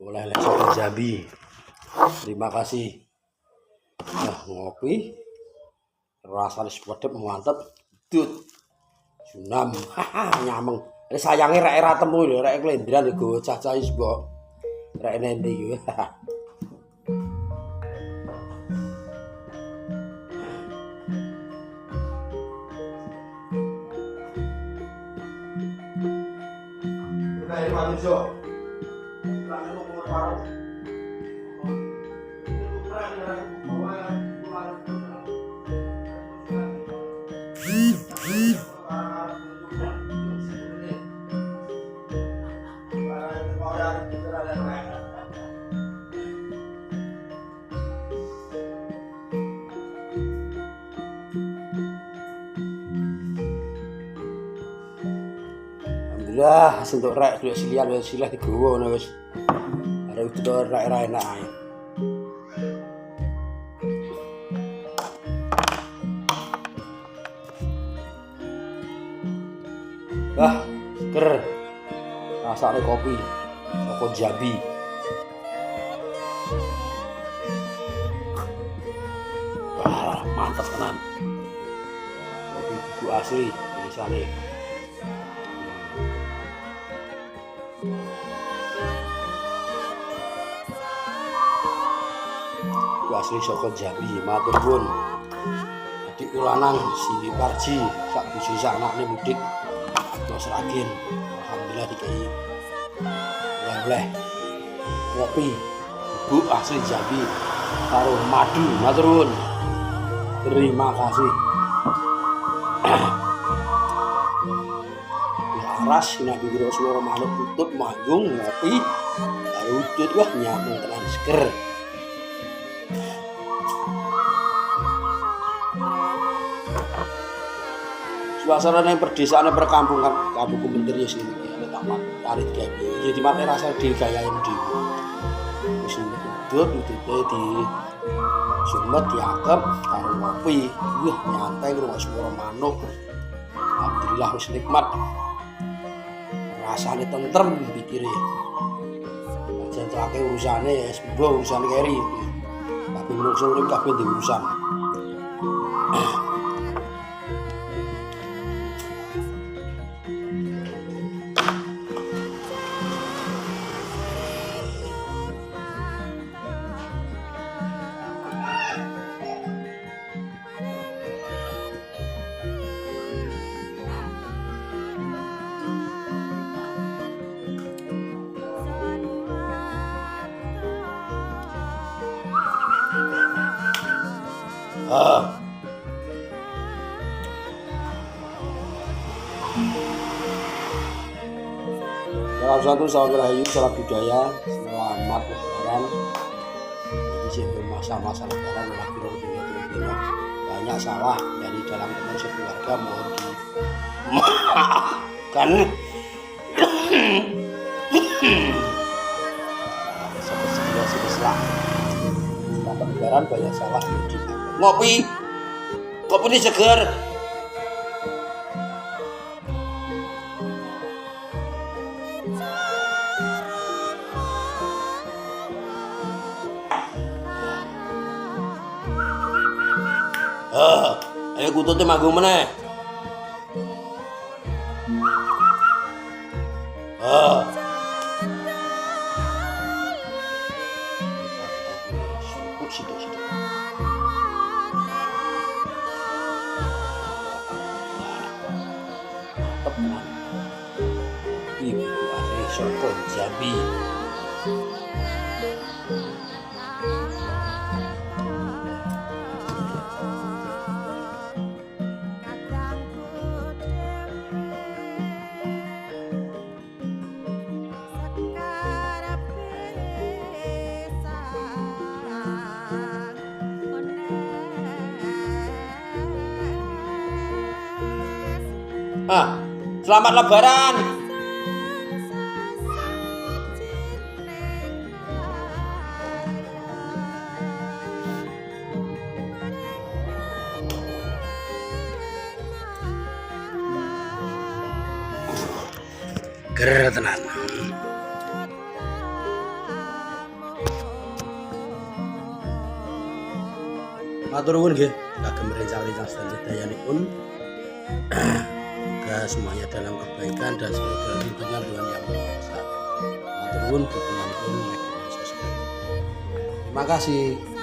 oleh Soto Jambi. Terima kasih. Nah, ngopi rasanya sedep mantep. Dut sunam nyameng. Ini sayangnya rek era temu lho, rek klendran iku cacah wis mbok rek nende iku. Udah ini manusia. Langsung ngomong karo. Alhamdulillah sentuk rek duit silian wis silah digowo ngono wis. Arek udah rek ra enak ae. Wah, seger. Rasane kopi Soto Jambi. Wah, mantap tenan. Kopi buku asli tulisane. Buku asli Soto Jambi, matur nuwun. Adik lanang si Parji sak bojo sak anakne mudik. Mas Rakin, alhamdulillah dikai oleh kopi bubuk asli Jambi karo madu, matur nuwun. Terima kasih. Laras nek kira swara manuk tutut manggung ngopi karo udut wah nyameng tenan seger. Suasana yang perdesaan perkampungan kampung Kumenteri ya sini ada taman tarik kayak jadi mati rasa digayain di musim udut di sumet diangkep karo kopi wah nyantai rumah suara manuk alhamdulillah wis nikmat rasanya tentrem pikirnya aja terakhir urusannya ya sebuah urusan keri tapi menurut saya kabeh di urusan. Salam satu, salam rahayu, salam budaya, selamat lebaran. Ini sih masa-masa lebaran lagi rombongan banyak salah dari dalam teman sekeluarga mohon dimaafkan. Seperti selamat lebaran banyak salah ngopi ini seger. Ayo kututnya manggung meneh. Ibu asli Soto Jambi. Selamat lebaran. Ger tenan. Matur nuwun nggih, kagem rencang-rencang sedayanipun. Semoga semuanya dalam kebaikan dan selalu dalam lindungan Tuhan Yang Maha Kuasa. Matur nuwun, dukungan pun sosial. Terima kasih.